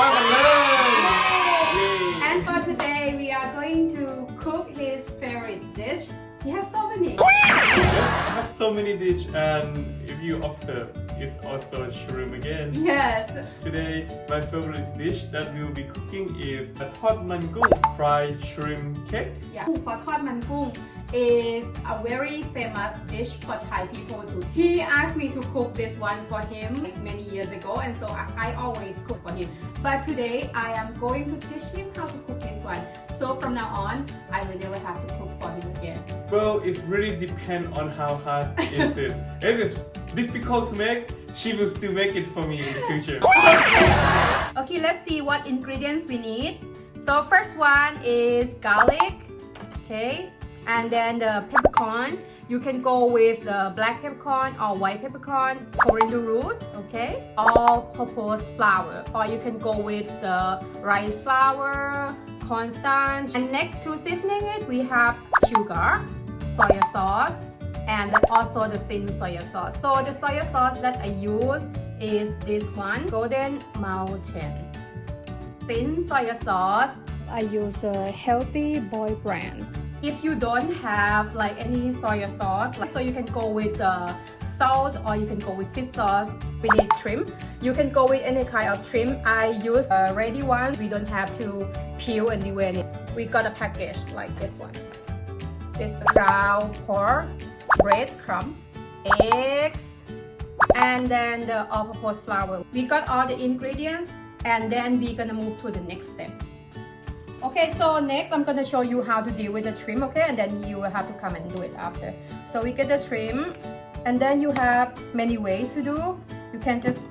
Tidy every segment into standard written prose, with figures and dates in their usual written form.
มากันเลย And for today, we are going to cook his favorite dish. He has so many. I have so many dishes, and if you observe, it's also shrimp again. Yes. Today, my favorite dish that we will be cooking is a tod man gung fried shrimp cake. Yeah. For Thod Man Gung is a very famous dish for Thai people too. He asked me to cook this one for him like many years ago, and so I always cook for him. But today I am going to teach him how to cook this one. So from now on, I will never have to cook for him again. Well, it really depends on how hard is it. If it's difficult to make, she will still make it for me in the future. Okay, let's see what ingredients we need. So first one is garlic, okay, and then the peppercorn. You can go with the black peppercorn or white peppercorn, coriander root, okay, all-purpose flour, or you can go with the rice flour, cornstarch. And next to seasoning it, we have sugar, soy sauce, and also the thin soy sauce. So the soy sauce that I use is this one, Golden Mountain. Thin soy sauce. I use the Healthy Boy brand. If you don't have like any soy sauce, so you can go with salt or you can go with fish sauce. We need shrimp. You can go with any kind of shrimp. I use a ready one. We don't have to peel and deweigh it. We got a package like this one. This ground pork, breadcrumb, eggs, and then the all-purpose flour. We got all the ingredients, and then we're gonna move to the next step. Okay, so next I'm gonna show you how to deal with the shrimp, okay, and then you will have to come and do it after. So we get the shrimp, and then you have many ways to do. You can just,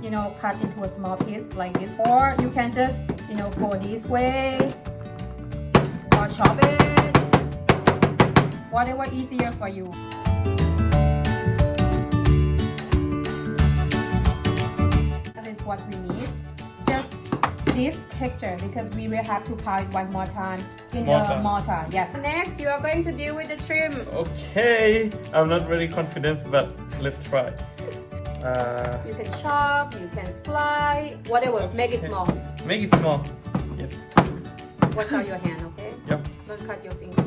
cut into a small piece like this, or you can just, go this way, or chop it, whatever easier for you. That is what we need. Just this texture, because we will have to pound it one more time in the mortar. Yes. Next, you are going to deal with the shrimp. Okay, I'm not very confident, but let's try. You can chop, you can slice, whatever. Make it small. Make it small. Yes. Watch out your hand, okay? Yep. Don't cut your finger.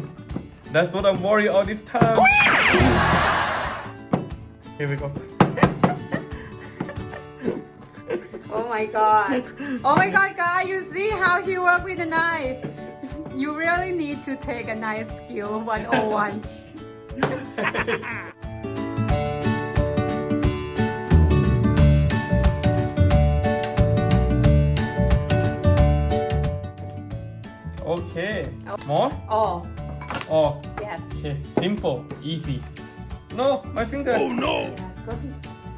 That's what I'm worried all this time. Here we go. Oh my god. Oh my god, guys, you see how he work with the knife? You really need to take a knife skill 101. Okay. More? Oh, Oh, yes. okay. Simple, easy. No, my finger. Oh no! Yeah, go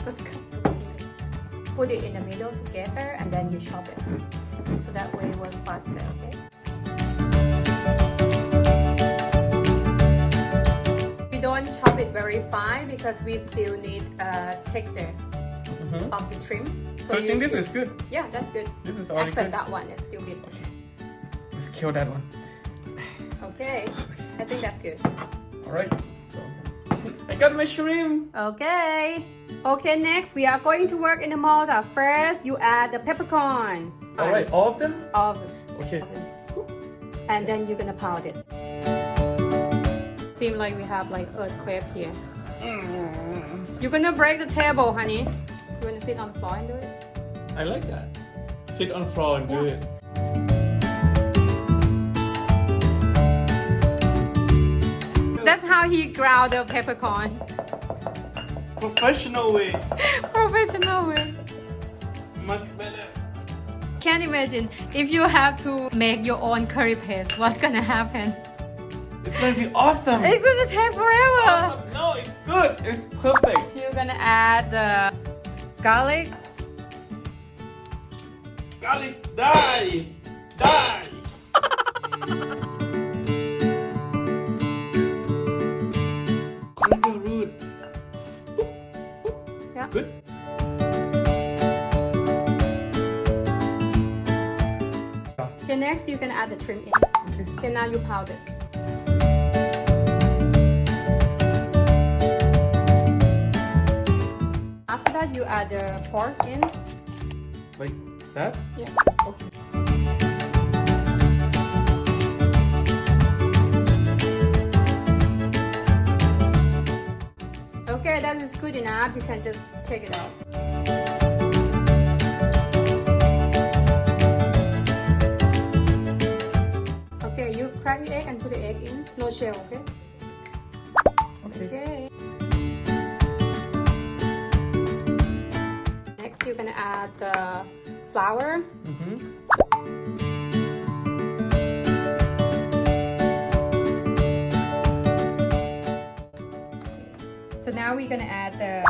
cut your finger. Put it in the middle together and then you chop it. So that way it works faster, okay? We don't chop it very fine because we still need texture of the shrimp. So I think this is good. Yeah, that's good. This is already Except good. that one is still big. Okay. Let's kill that one. Okay, I think that's good. Alright. So, I got my shrimp. Okay. Okay, next we are going to work in the mortar. First, you add the peppercorn. Alright, all of them? All of it. Okay. And then you're gonna pound it. Seems like we have like earthquake here. You're gonna break the table, honey. You wanna sit on the floor and do it? I like that. Sit on the floor and do it. That's how he ground the peppercorn. Professional way. Professional way. Much better. Can't imagine if you have to make your own curry paste, what's gonna happen? It's gonna be awesome. It's gonna take forever. Awesome. No, it's good. It's perfect. So you're gonna add the garlic. Garlic, die! Die! Coriander root. Yeah. Good. Okay, next you can add the shrimp in. Okay, now you pound it. After that, you add the pork in. Like that? Yeah. Okay. Okay, that is good enough. You can just take it out. Okay, you crack the egg and put the egg in. No shell, okay? Okay. Next, you're gonna add the flour. So now we're gonna add the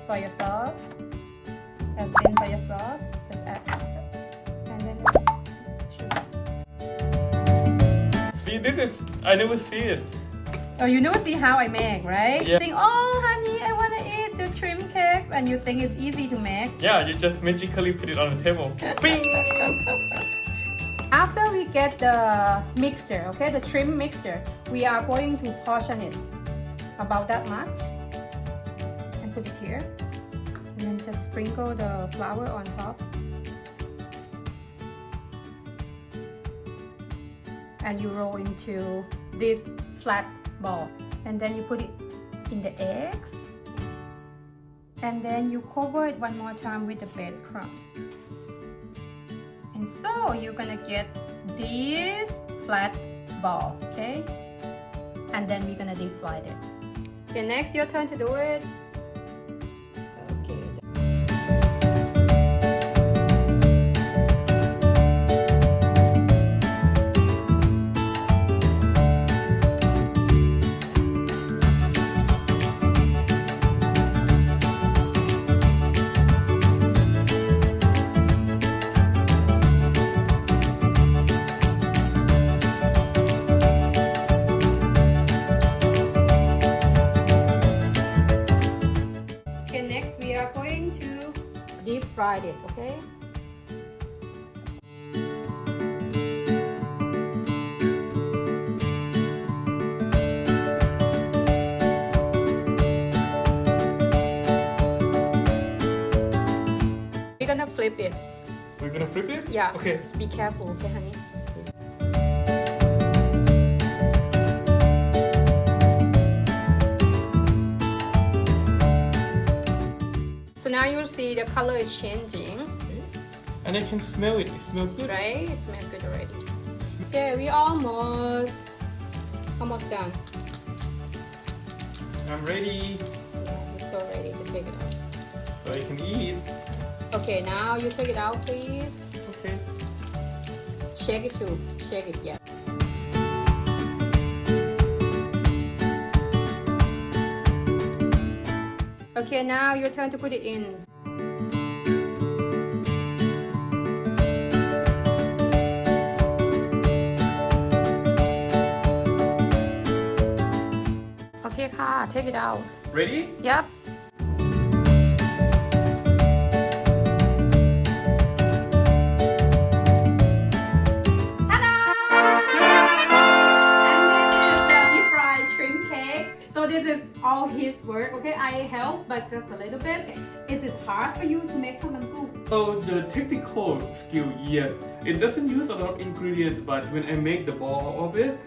soy sauce, and thin soy sauce. Just add half, and then sugar. See, this is, I never see it. Oh, you never see how I make, right? Yeah. You think, oh, honey, I wanna eat the shrimp cake, and you think it's easy to make. Yeah, you just magically put it on the table. Bing! After we get the mixture, okay, the shrimp mixture, we are going to portion it about that much and put it here, and then just sprinkle the flour on top, and you roll into this flat ball, and then you put it in the eggs, and then you cover it one more time with the breadcrumb. And so you're gonna get this flat ball, okay? And then we're gonna deep fry it. Okay, next your turn to do it. Okay. Deep fried it, okay? We're gonna flip it. We're gonna flip it? Yeah. Okay. Just be careful, okay, honey? So now you'll see the color is changing. Okay. And I can smell it. It smells good. Right? It smells good already. Okay, we almost done. I'm ready. Yeah, it's so ready to take it out. So I can eat. Okay, now you take it out, please. Okay. Shake it too. Shake it, yeah. Okay, now your turn to put it in. Okay, ka, take it out. Ready? Yep. So this is all his work, okay? I help, but just a little bit. Is it hard for you to make tom yum goong? So the technical skill, yes. It doesn't use a lot of ingredients, but when I make the ball of it,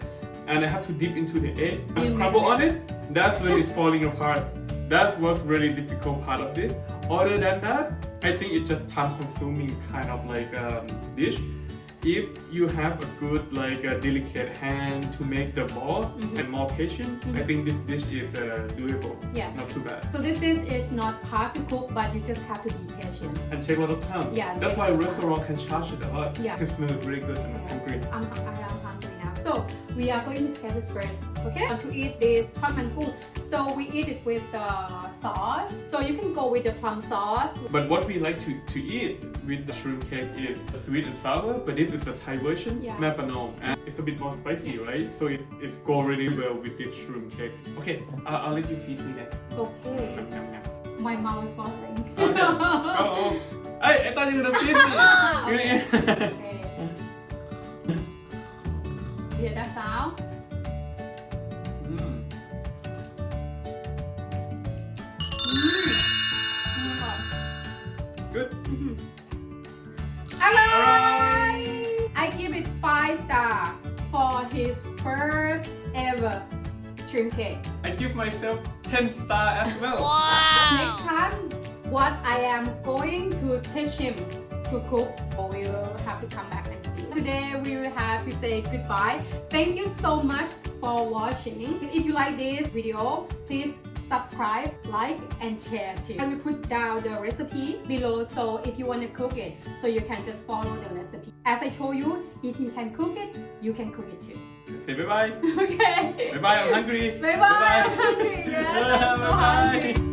and I have to dip into the egg and crumble on it, that's when it's falling apart. That's what's really difficult part of this. Other than that, I think it's just time-consuming kind of like dish. If you have a good, like a delicate hand to make the ball and more patient, I think this dish is doable. Yeah. Not too bad. So this is not hard to cook, but you just have to be patient. And take a lot of time. Yeah, That's take why a a lot of restaurant can charge it a lot. Yeah. It can smell really good and I'm hungry. I am hungry now. So we are going to test this first, okay? To eat this tom yum goong. So we eat it with the sauce. So you can go with the plum sauce. But what we like to eat with the shrimp cake is sweet and sour, but this is a Thai version, Yeah. Mae Panong, and it's a bit more spicy, right? So it goes really well with this shrimp cake. Okay, I'll let you feed me that. Okay. Yum, yum, yum. My mouth is watering. Okay. Oh. I thought you were gonna feed me. Okay. Hear that sound? Mm. Good. Alright! flavor shrimp cake. I give myself 10 stars as well. Next time, what I am going to teach him to cook, or we will have to come back and see. Today we will have to say goodbye. Thank you so much for watching. If you like this video, please subscribe, like, and share too. I will put down the recipe below, so if you want to cook it, so you can just follow the recipe. As I told you, if you can cook it, you can cook it too. Say bye-bye. Okay. Bye-bye, I'm hungry. Bye-bye, I'm hungry. Yes, I'm so hungry.